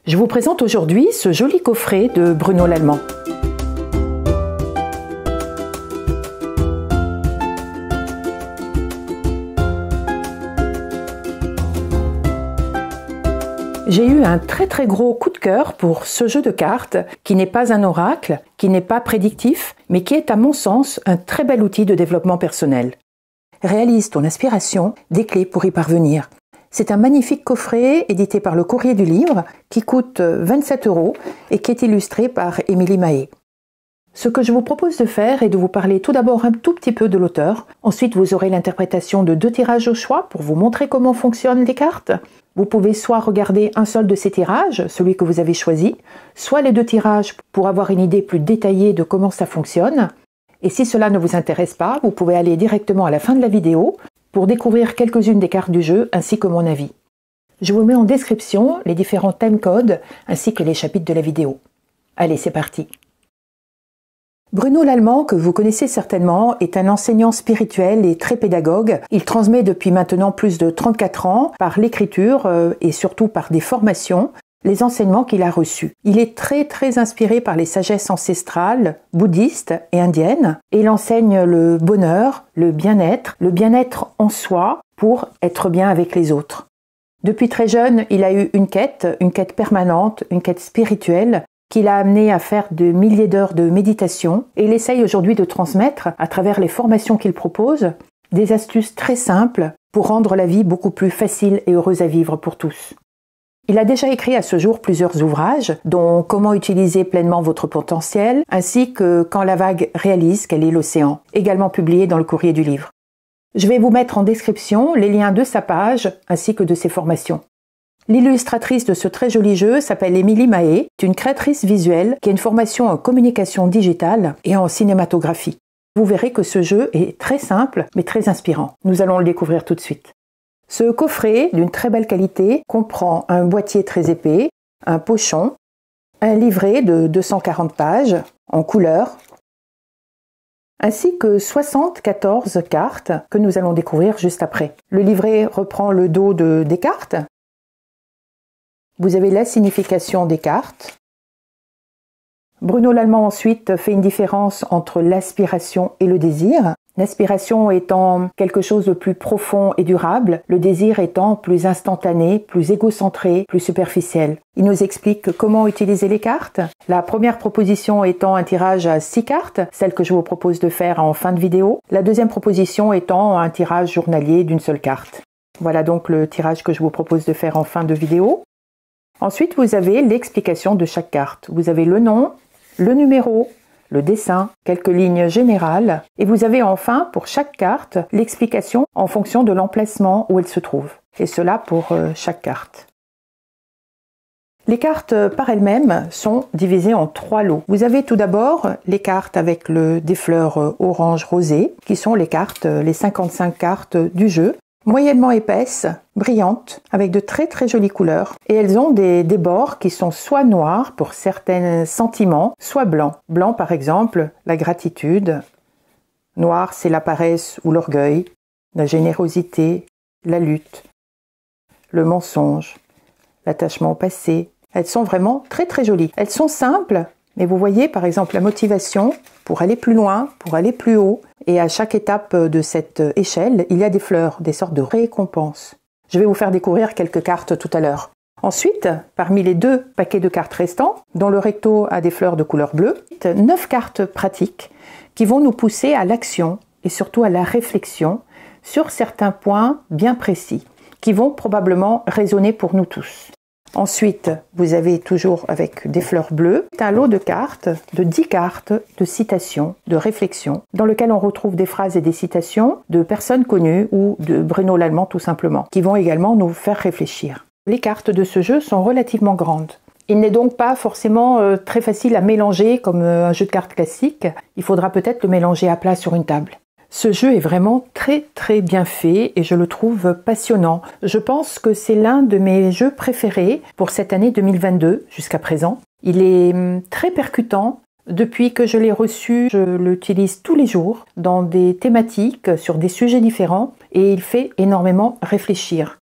Je vous présente aujourd'hui ce joli coffret de Bruno Lallemand. J'ai eu un très gros coup de cœur pour ce jeu de cartes qui n'est pas un oracle, qui n'est pas prédictif, mais qui est à mon sens un très bel outil de développement personnel. Réalise ton aspiration, des clés pour y parvenir. C'est un magnifique coffret édité par le Courrier du Livre qui coûte 27 € et qui est illustré par Émilie Mahé. Ce que je vous propose de faire est de vous parler tout d'abord un tout petit peu de l'auteur. Ensuite, vous aurez l'interprétation de 2 tirages au choix pour vous montrer comment fonctionnent les cartes. Vous pouvez soit regarder un seul de ces tirages, celui que vous avez choisi, soit les 2 tirages pour avoir une idée plus détaillée de comment ça fonctionne. Et si cela ne vous intéresse pas, vous pouvez aller directement à la fin de la vidéo pour découvrir quelques-unes des cartes du jeu ainsi que mon avis. Je vous mets en description les différents timecodes ainsi que les chapitres de la vidéo. Allez, c'est parti! Bruno Lallemand, que vous connaissez certainement, est un enseignant spirituel et très pédagogue. Il transmet depuis maintenant plus de 34 ans, par l'écriture et surtout par des formations, les enseignements qu'il a reçus. Il est très inspiré par les sagesses ancestrales, bouddhistes et indiennes, et il enseigne le bonheur, le bien-être en soi pour être bien avec les autres. Depuis très jeune, il a eu une quête permanente, une quête spirituelle, qui l'a amené à faire de milliers d'heures de méditation, et il essaye aujourd'hui de transmettre, à travers les formations qu'il propose, des astuces très simples pour rendre la vie beaucoup plus facile et heureuse à vivre pour tous. Il a déjà écrit à ce jour plusieurs ouvrages, dont Comment utiliser pleinement votre potentiel, ainsi que Quand la vague réalise qu'elle est l'océan, également publié dans le Courrier du Livre. Je vais vous mettre en description les liens de sa page, ainsi que de ses formations. L'illustratrice de ce très joli jeu s'appelle Émilie Mahé, une créatrice visuelle qui a une formation en communication digitale et en cinématographie. Vous verrez que ce jeu est très simple, mais très inspirant. Nous allons le découvrir tout de suite. Ce coffret, d'une très belle qualité, comprend un boîtier très épais, un pochon, un livret de 240 pages en couleur, ainsi que 74 cartes que nous allons découvrir juste après. Le livret reprend le dos des cartes. Vous avez la signification des cartes. Bruno Lallemand ensuite fait une différence entre l'aspiration et le désir. L'aspiration étant quelque chose de plus profond et durable, le désir étant plus instantané, plus égocentré, plus superficiel. Il nous explique comment utiliser les cartes. La première proposition étant un tirage à 6 cartes, celle que je vous propose de faire en fin de vidéo. La deuxième proposition étant un tirage journalier d'une seule carte. Voilà donc le tirage que je vous propose de faire en fin de vidéo. Ensuite, vous avez l'explication de chaque carte. Vous avez le nom, le numéro, le dessin, quelques lignes générales, et vous avez enfin, pour chaque carte, l'explication en fonction de l'emplacement où elle se trouve. Et cela pour chaque carte. Les cartes par elles-mêmes sont divisées en 3 lots. Vous avez tout d'abord les cartes avec des fleurs orange rosé, qui sont les 55 cartes du jeu, moyennement épaisses, brillantes, avec de très jolies couleurs. Et elles ont des bords qui sont soit noirs pour certains sentiments, soit blancs. Blanc par exemple, la gratitude. Noir, c'est la paresse ou l'orgueil, la générosité, la lutte, le mensonge, l'attachement au passé. Elles sont vraiment très jolies. Elles sont simples, mais vous voyez par exemple la motivation pour aller plus loin, pour aller plus haut. Et à chaque étape de cette échelle, il y a des fleurs, des sortes de récompenses. Je vais vous faire découvrir quelques cartes tout à l'heure. Ensuite, parmi les 2 paquets de cartes restants, dont le recto a des fleurs de couleur bleue, 9 cartes pratiques qui vont nous pousser à l'action et surtout à la réflexion sur certains points bien précis, qui vont probablement résonner pour nous tous. Ensuite, vous avez toujours avec des fleurs bleues un lot de cartes, de 10 cartes de citations, de réflexions, dans lequel on retrouve des phrases et des citations de personnes connues ou de Bruno Lallemand tout simplement, qui vont également nous faire réfléchir. Les cartes de ce jeu sont relativement grandes. Il n'est donc pas forcément très facile à mélanger comme un jeu de cartes classique. Il faudra peut-être le mélanger à plat sur une table. Ce jeu est vraiment très bien fait et je le trouve passionnant. Je pense que c'est l'un de mes jeux préférés pour cette année 2022 jusqu'à présent. Il est très percutant. Depuis que je l'ai reçu, je l'utilise tous les jours dans des thématiques sur des sujets différents et il fait énormément réfléchir.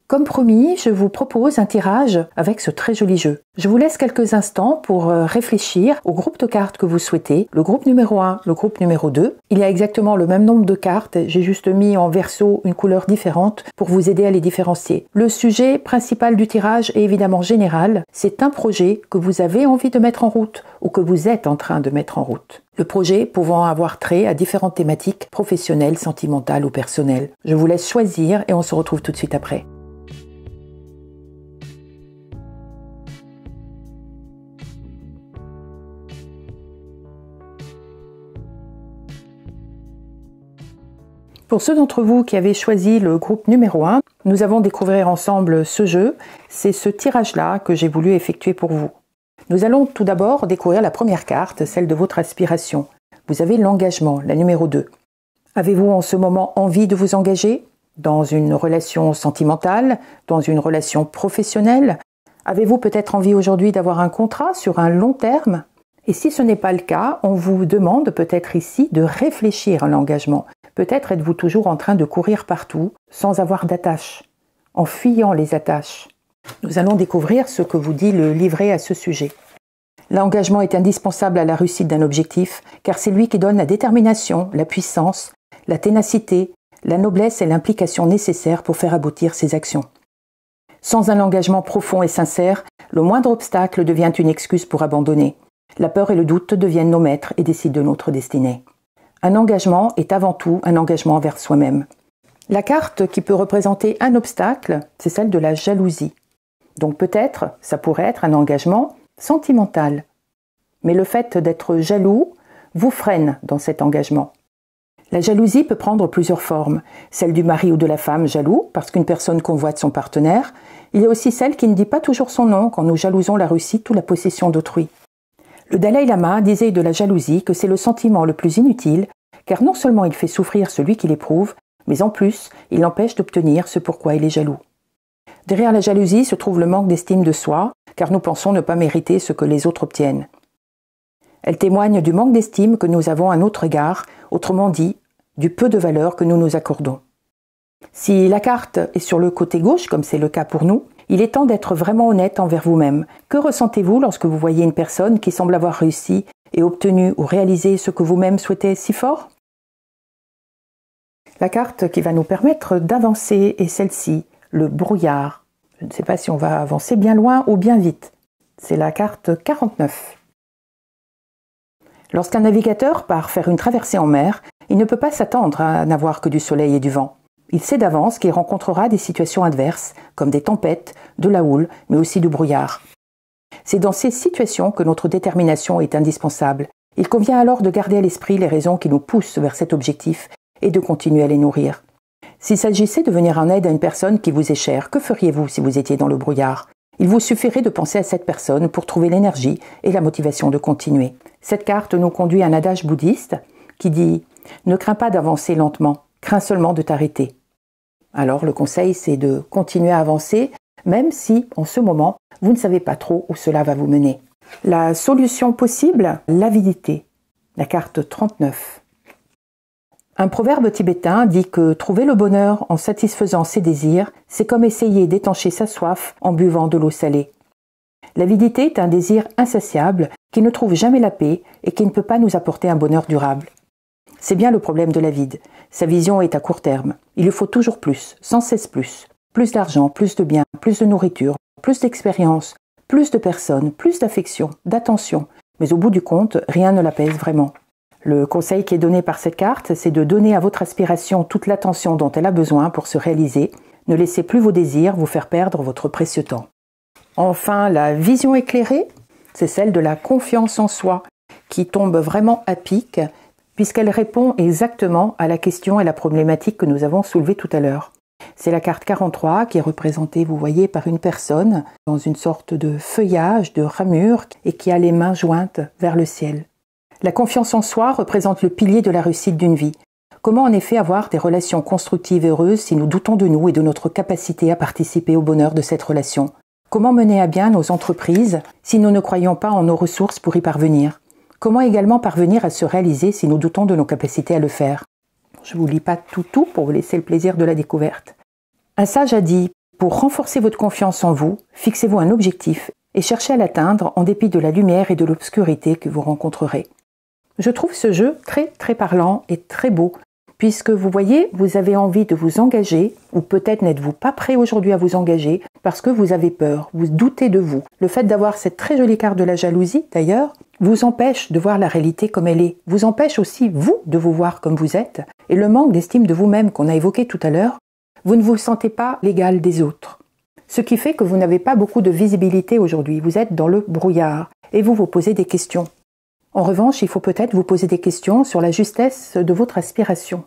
Comme promis, je vous propose un tirage avec ce très joli jeu. Je vous laisse quelques instants pour réfléchir au groupe de cartes que vous souhaitez, le groupe numéro 1, le groupe numéro 2. Il y a exactement le même nombre de cartes, j'ai juste mis en verso une couleur différente pour vous aider à les différencier. Le sujet principal du tirage est évidemment général, c'est un projet que vous avez envie de mettre en route ou que vous êtes en train de mettre en route. Le projet pouvant avoir trait à différentes thématiques professionnelles, sentimentales ou personnelles. Je vous laisse choisir et on se retrouve tout de suite après. Pour ceux d'entre vous qui avaient choisi le groupe numéro 1, nous allons découvrir ensemble ce jeu. C'est ce tirage-là que j'ai voulu effectuer pour vous. Nous allons tout d'abord découvrir la première carte, celle de votre aspiration. Vous avez l'engagement, la numéro 2. Avez-vous en ce moment envie de vous engager dans une relation sentimentale, dans une relation professionnelle? Avez-vous peut-être envie aujourd'hui d'avoir un contrat sur un long terme? Et si ce n'est pas le cas, on vous demande peut-être ici de réfléchir à l'engagement. Peut-être êtes-vous toujours en train de courir partout, sans avoir d'attache, en fuyant les attaches. Nous allons découvrir ce que vous dit le livret à ce sujet. L'engagement est indispensable à la réussite d'un objectif, car c'est lui qui donne la détermination, la puissance, la ténacité, la noblesse et l'implication nécessaires pour faire aboutir ses actions. Sans un engagement profond et sincère, le moindre obstacle devient une excuse pour abandonner. La peur et le doute deviennent nos maîtres et décident de notre destinée. Un engagement est avant tout un engagement envers soi-même. La carte qui peut représenter un obstacle, c'est celle de la jalousie. Donc peut-être, ça pourrait être un engagement sentimental. Mais le fait d'être jaloux vous freine dans cet engagement. La jalousie peut prendre plusieurs formes. Celle du mari ou de la femme jaloux, parce qu'une personne convoite son partenaire. Il y a aussi celle qui ne dit pas toujours son nom quand nous jalousons la réussite ou la possession d'autrui. Le Dalai Lama disait de la jalousie que c'est le sentiment le plus inutile, car non seulement il fait souffrir celui qui l'éprouve, mais en plus, il l'empêche d'obtenir ce pourquoi il est jaloux. Derrière la jalousie se trouve le manque d'estime de soi, car nous pensons ne pas mériter ce que les autres obtiennent. Elle témoigne du manque d'estime que nous avons à notre égard, autrement dit, du peu de valeur que nous nous accordons. Si la carte est sur le côté gauche, comme c'est le cas pour nous, il est temps d'être vraiment honnête envers vous-même. Que ressentez-vous lorsque vous voyez une personne qui semble avoir réussi et obtenu ou réalisé ce que vous-même souhaitez si fort? La carte qui va nous permettre d'avancer est celle-ci, le brouillard. Je ne sais pas si on va avancer bien loin ou bien vite. C'est la carte 49. Lorsqu'un navigateur part faire une traversée en mer, il ne peut pas s'attendre à n'avoir que du soleil et du vent. Il sait d'avance qu'il rencontrera des situations adverses, comme des tempêtes, de la houle, mais aussi du brouillard. C'est dans ces situations que notre détermination est indispensable. Il convient alors de garder à l'esprit les raisons qui nous poussent vers cet objectif et de continuer à les nourrir. S'il s'agissait de venir en aide à une personne qui vous est chère, que feriez-vous si vous étiez dans le brouillard? Il vous suffirait de penser à cette personne pour trouver l'énergie et la motivation de continuer. Cette carte nous conduit à un adage bouddhiste qui dit « Ne crains pas d'avancer lentement, crains seulement de t'arrêter ». Alors le conseil, c'est de continuer à avancer, même si, en ce moment, vous ne savez pas trop où cela va vous mener. La solution possible, l'avidité. La carte 39. Un proverbe tibétain dit que trouver le bonheur en satisfaisant ses désirs, c'est comme essayer d'étancher sa soif en buvant de l'eau salée. L'avidité est un désir insatiable qui ne trouve jamais la paix et qui ne peut pas nous apporter un bonheur durable. C'est bien le problème de l'avide. Sa vision est à court terme. Il lui faut toujours plus, sans cesse plus. Plus d'argent, plus de biens, plus de nourriture, plus d'expérience, plus de personnes, plus d'affection, d'attention. Mais au bout du compte, rien ne l'apaise vraiment. Le conseil qui est donné par cette carte, c'est de donner à votre aspiration toute l'attention dont elle a besoin pour se réaliser. Ne laissez plus vos désirs vous faire perdre votre précieux temps. Enfin, la vision éclairée, c'est celle de la confiance en soi, qui tombe vraiment à pic, puisqu'elle répond exactement à la question et la problématique que nous avons soulevée tout à l'heure. C'est la carte 43 qui est représentée, vous voyez, par une personne dans une sorte de feuillage, de ramure, et qui a les mains jointes vers le ciel. La confiance en soi représente le pilier de la réussite d'une vie. Comment en effet avoir des relations constructives et heureuses si nous doutons de nous et de notre capacité à participer au bonheur de cette relation? Comment mener à bien nos entreprises si nous ne croyons pas en nos ressources pour y parvenir? Comment également parvenir à se réaliser si nous doutons de nos capacités à le faire? Je ne vous lis pas tout pour vous laisser le plaisir de la découverte. Un sage a dit Pour renforcer votre confiance en vous, fixez-vous un objectif et cherchez à l'atteindre en dépit de la lumière et de l'obscurité que vous rencontrerez. Je trouve ce jeu très parlant et très beau, puisque vous voyez, vous avez envie de vous engager, ou peut-être n'êtes-vous pas prêt aujourd'hui à vous engager, parce que vous avez peur, vous doutez de vous. Le fait d'avoir cette très jolie carte de la jalousie, d'ailleurs, vous empêche de voir la réalité comme elle est, vous empêche aussi, vous, de vous voir comme vous êtes, et le manque d'estime de vous-même qu'on a évoqué tout à l'heure, vous ne vous sentez pas l'égal des autres. Ce qui fait que vous n'avez pas beaucoup de visibilité aujourd'hui, vous êtes dans le brouillard, et vous vous posez des questions. En revanche, il faut peut-être vous poser des questions sur la justesse de votre aspiration.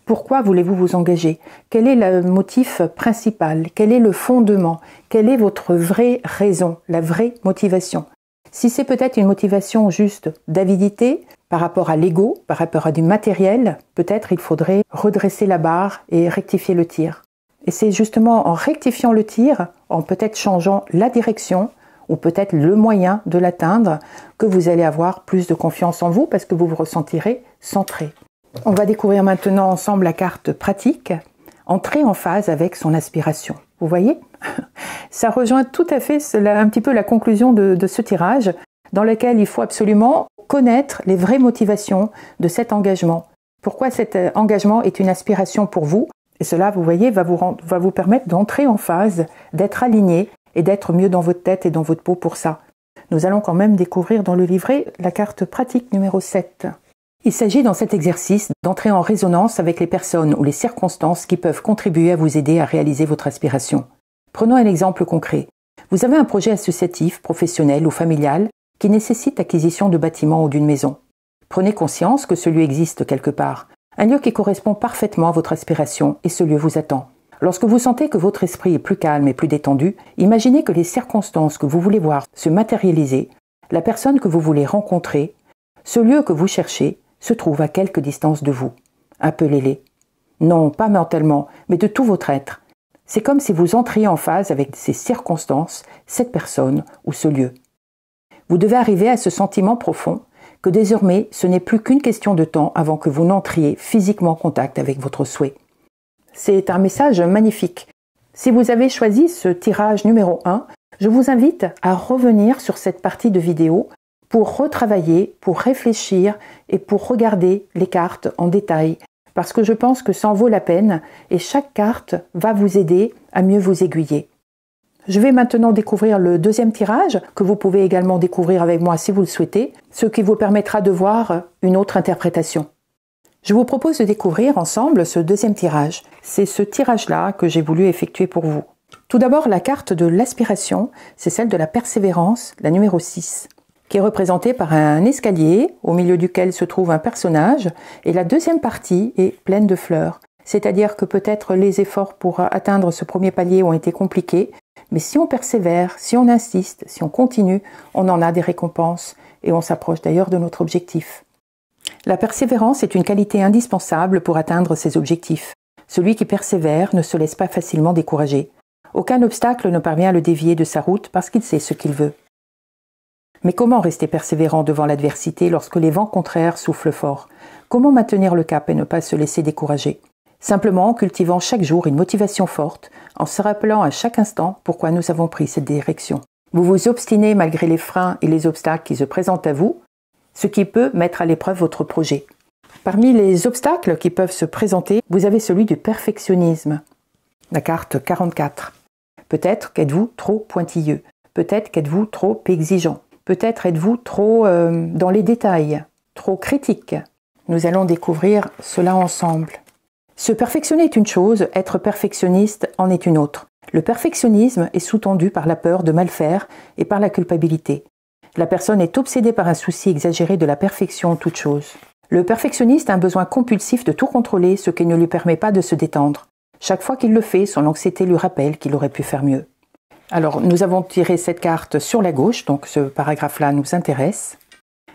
Pourquoi voulez-vous vous engager? Quel est le motif principal? Quel est le fondement? Quelle est votre vraie raison, la vraie motivation? Si c'est peut-être une motivation juste d'avidité par rapport à l'ego, par rapport à du matériel, peut-être il faudrait redresser la barre et rectifier le tir. Et c'est justement en rectifiant le tir, en peut-être changeant la direction, ou peut-être le moyen de l'atteindre, que vous allez avoir plus de confiance en vous parce que vous vous ressentirez centré. On va découvrir maintenant ensemble la carte pratique, entrer en phase avec son aspiration. Vous voyez? Ça rejoint tout à fait un petit peu la conclusion de ce tirage, dans lequel il faut absolument connaître les vraies motivations de cet engagement. Pourquoi cet engagement est une aspiration pour vous? Et cela, vous voyez, va vous permettre d'entrer en phase, d'être aligné et d'être mieux dans votre tête et dans votre peau pour ça. Nous allons quand même découvrir dans le livret la carte pratique numéro 7. Il s'agit dans cet exercice d'entrer en résonance avec les personnes ou les circonstances qui peuvent contribuer à vous aider à réaliser votre aspiration. Prenons un exemple concret. Vous avez un projet associatif, professionnel ou familial qui nécessite l'acquisition de bâtiments ou d'une maison. Prenez conscience que ce lieu existe quelque part, un lieu qui correspond parfaitement à votre aspiration et ce lieu vous attend. Lorsque vous sentez que votre esprit est plus calme et plus détendu, imaginez que les circonstances que vous voulez voir se matérialiser, la personne que vous voulez rencontrer, ce lieu que vous cherchez, se trouve à quelque distance de vous. Appelez-les. Non, pas mentalement, mais de tout votre être. C'est comme si vous entriez en phase avec ces circonstances, cette personne ou ce lieu. Vous devez arriver à ce sentiment profond que désormais ce n'est plus qu'une question de temps avant que vous n'entriez physiquement en contact avec votre souhait. C'est un message magnifique. Si vous avez choisi ce tirage numéro 1, je vous invite à revenir sur cette partie de vidéo pour retravailler, pour réfléchir et pour regarder les cartes en détail. Parce que je pense que ça en vaut la peine et chaque carte va vous aider à mieux vous aiguiller. Je vais maintenant découvrir le deuxième tirage que vous pouvez également découvrir avec moi si vous le souhaitez, ce qui vous permettra de voir une autre interprétation. Je vous propose de découvrir ensemble ce deuxième tirage. C'est ce tirage-là que j'ai voulu effectuer pour vous. Tout d'abord, la carte de l'aspiration, c'est celle de la persévérance, la numéro 6, qui est représentée par un escalier au milieu duquel se trouve un personnage, et la deuxième partie est pleine de fleurs. C'est-à-dire que peut-être les efforts pour atteindre ce premier palier ont été compliqués, mais si on persévère, si on insiste, si on continue, on en a des récompenses, et on s'approche d'ailleurs de notre objectif. La persévérance est une qualité indispensable pour atteindre ses objectifs. Celui qui persévère ne se laisse pas facilement décourager. Aucun obstacle ne parvient à le dévier de sa route parce qu'il sait ce qu'il veut. Mais comment rester persévérant devant l'adversité lorsque les vents contraires soufflent fort? Comment maintenir le cap et ne pas se laisser décourager? Simplement en cultivant chaque jour une motivation forte, en se rappelant à chaque instant pourquoi nous avons pris cette direction. Vous vous obstinez malgré les freins et les obstacles qui se présentent à vous, ce qui peut mettre à l'épreuve votre projet. Parmi les obstacles qui peuvent se présenter, vous avez celui du perfectionnisme, la carte 44. Peut-être qu'êtes-vous trop pointilleux, peut-être qu'êtes-vous trop exigeant, peut-être êtes-vous trop dans les détails, trop critique. Nous allons découvrir cela ensemble. Se perfectionner est une chose, être perfectionniste en est une autre. Le perfectionnisme est sous-tendu par la peur de mal faire et par la culpabilité. La personne est obsédée par un souci exagéré de la perfection en toute chose. Le perfectionniste a un besoin compulsif de tout contrôler, ce qui ne lui permet pas de se détendre. Chaque fois qu'il le fait, son anxiété lui rappelle qu'il aurait pu faire mieux. Alors, nous avons tiré cette carte sur la gauche, donc ce paragraphe-là nous intéresse.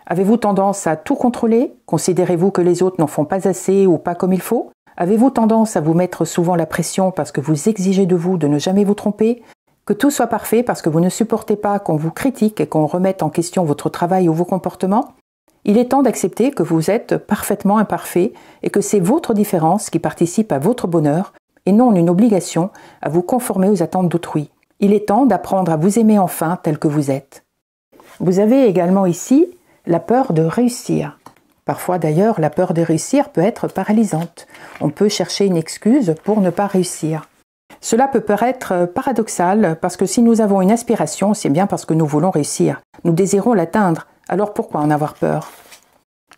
Avez-vous tendance à tout contrôler? Considérez-vous que les autres n'en font pas assez ou pas comme il faut? Avez-vous tendance à vous mettre souvent la pression parce que vous exigez de vous de ne jamais vous tromper? Que tout soit parfait parce que vous ne supportez pas qu'on vous critique et qu'on remette en question votre travail ou vos comportements? Il est temps d'accepter que vous êtes parfaitement imparfait et que c'est votre différence qui participe à votre bonheur et non une obligation à vous conformer aux attentes d'autrui. Il est temps d'apprendre à vous aimer enfin tel que vous êtes. Vous avez également ici la peur de réussir. Parfois d'ailleurs, la peur de réussir peut être paralysante. On peut chercher une excuse pour ne pas réussir. Cela peut paraître paradoxal parce que si nous avons une aspiration, c'est bien parce que nous voulons réussir. Nous désirons l'atteindre. Alors pourquoi en avoir peur?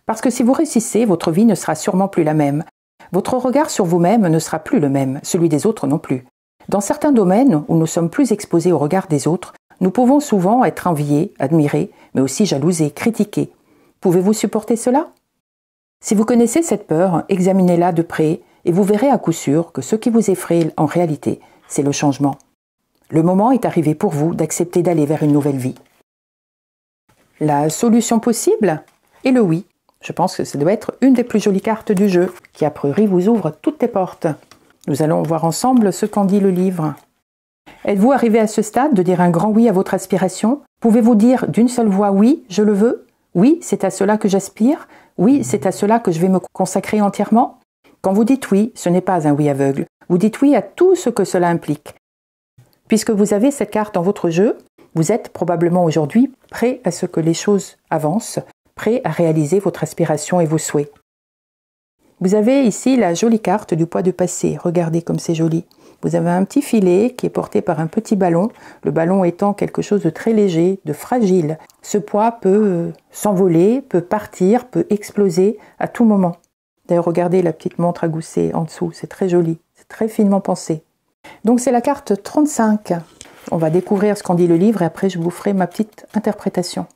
Parce que si vous réussissez, votre vie ne sera sûrement plus la même. Votre regard sur vous-même ne sera plus le même, celui des autres non plus. Dans certains domaines où nous sommes plus exposés au regard des autres, nous pouvons souvent être enviés, admirés, mais aussi jalousés, critiqués. Pouvez-vous supporter cela? Si vous connaissez cette peur, examinez-la de près et vous verrez à coup sûr que ce qui vous effraie en réalité, c'est le changement. Le moment est arrivé pour vous d'accepter d'aller vers une nouvelle vie. La solution possible est le oui. Je pense que ça doit être une des plus jolies cartes du jeu, qui a priori vous ouvre toutes les portes. Nous allons voir ensemble ce qu'en dit le livre. Êtes-vous arrivé à ce stade de dire un grand oui à votre aspiration? Pouvez-vous dire d'une seule voix oui, je le veux? Oui, c'est à cela que j'aspire? Oui, c'est à cela que je vais me consacrer entièrement? Quand vous dites oui, ce n'est pas un oui aveugle. Vous dites oui à tout ce que cela implique. Puisque vous avez cette carte dans votre jeu, vous êtes probablement aujourd'hui prêt à ce que les choses avancent, prêt à réaliser votre aspiration et vos souhaits. Vous avez ici la jolie carte du poids du passé. Regardez comme c'est joli. Vous avez un petit filet qui est porté par un petit ballon, le ballon étant quelque chose de très léger, de fragile. Ce poids peut s'envoler, peut partir, peut exploser à tout moment. D'ailleurs, regardez la petite montre à gousset en dessous, c'est très joli, c'est très finement pensé. Donc c'est la carte 35. On va découvrir ce qu'en dit le livre et après je vous ferai ma petite interprétation.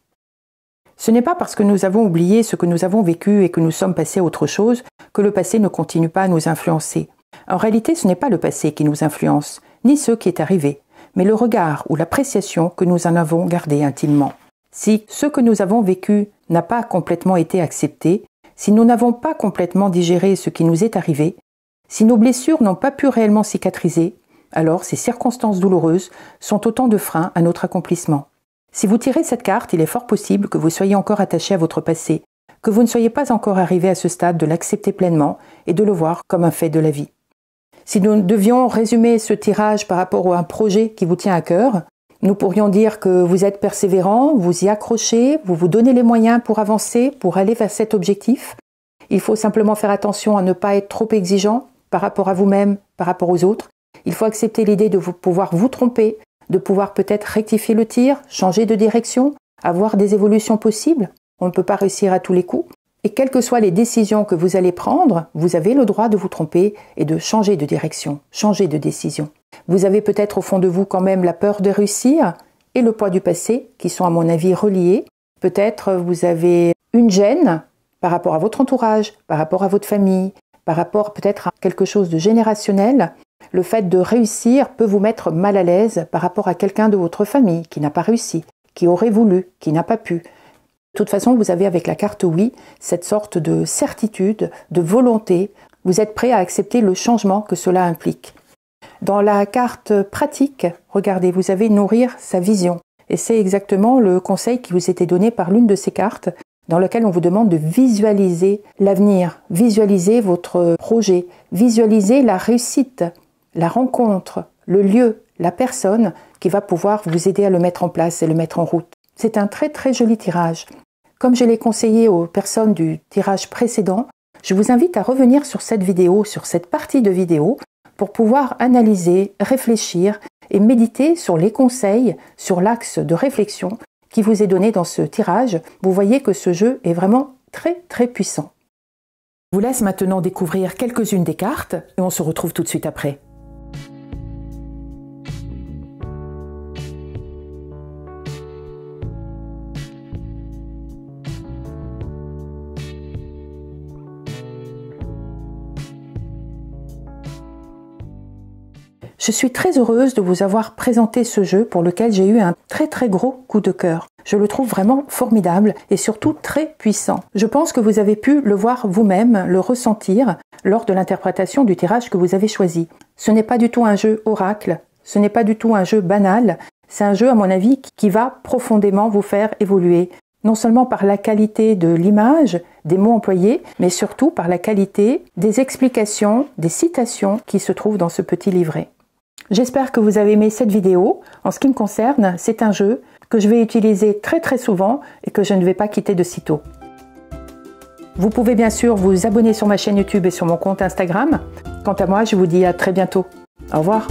Ce n'est pas parce que nous avons oublié ce que nous avons vécu et que nous sommes passés à autre chose que le passé ne continue pas à nous influencer. En réalité, ce n'est pas le passé qui nous influence, ni ce qui est arrivé, mais le regard ou l'appréciation que nous en avons gardé intimement. Si ce que nous avons vécu n'a pas complètement été accepté, si nous n'avons pas complètement digéré ce qui nous est arrivé, si nos blessures n'ont pas pu réellement cicatriser, alors ces circonstances douloureuses sont autant de freins à notre accomplissement. Si vous tirez cette carte, il est fort possible que vous soyez encore attaché à votre passé, que vous ne soyez pas encore arrivé à ce stade de l'accepter pleinement et de le voir comme un fait de la vie. Si nous devions résumer ce tirage par rapport à un projet qui vous tient à cœur, nous pourrions dire que vous êtes persévérant, vous y accrochez, vous vous donnez les moyens pour avancer, pour aller vers cet objectif. Il faut simplement faire attention à ne pas être trop exigeant par rapport à vous-même, par rapport aux autres. Il faut accepter l'idée de pouvoir vous tromper, de pouvoir peut-être rectifier le tir, changer de direction, avoir des évolutions possibles. On ne peut pas réussir à tous les coups. Et quelles que soient les décisions que vous allez prendre, vous avez le droit de vous tromper et de changer de direction, changer de décision. Vous avez peut-être au fond de vous quand même la peur de réussir et le poids du passé qui sont à mon avis reliés. Peut-être vous avez une gêne par rapport à votre entourage, par rapport à votre famille, par rapport peut-être à quelque chose de générationnel. Le fait de réussir peut vous mettre mal à l'aise par rapport à quelqu'un de votre famille qui n'a pas réussi, qui aurait voulu, qui n'a pas pu. De toute façon, vous avez avec la carte oui, cette sorte de certitude, de volonté. Vous êtes prêt à accepter le changement que cela implique. Dans la carte pratique, regardez, vous avez nourrir sa vision. Et c'est exactement le conseil qui vous était donné par l'une de ces cartes, dans lequel on vous demande de visualiser l'avenir, visualiser votre projet, visualiser la réussite, la rencontre, le lieu, la personne qui va pouvoir vous aider à le mettre en place et le mettre en route. C'est un très très joli tirage. Comme je l'ai conseillé aux personnes du tirage précédent, je vous invite à revenir sur cette vidéo, sur cette partie de vidéo, pour pouvoir analyser, réfléchir et méditer sur les conseils, sur l'axe de réflexion qui vous est donné dans ce tirage. Vous voyez que ce jeu est vraiment très très puissant. Je vous laisse maintenant découvrir quelques-unes des cartes et on se retrouve tout de suite après. Je suis très heureuse de vous avoir présenté ce jeu pour lequel j'ai eu un très très gros coup de cœur. Je le trouve vraiment formidable et surtout très puissant. Je pense que vous avez pu le voir vous-même, le ressentir lors de l'interprétation du tirage que vous avez choisi. Ce n'est pas du tout un jeu oracle, ce n'est pas du tout un jeu banal, c'est un jeu à mon avis qui va profondément vous faire évoluer non seulement par la qualité de l'image, des mots employés, mais surtout par la qualité des explications, des citations qui se trouvent dans ce petit livret. J'espère que vous avez aimé cette vidéo. En ce qui me concerne, c'est un jeu que je vais utiliser très souvent et que je ne vais pas quitter de sitôt. Vous pouvez bien sûr vous abonner sur ma chaîne YouTube et sur mon compte Instagram. Quant à moi, je vous dis à très bientôt. Au revoir.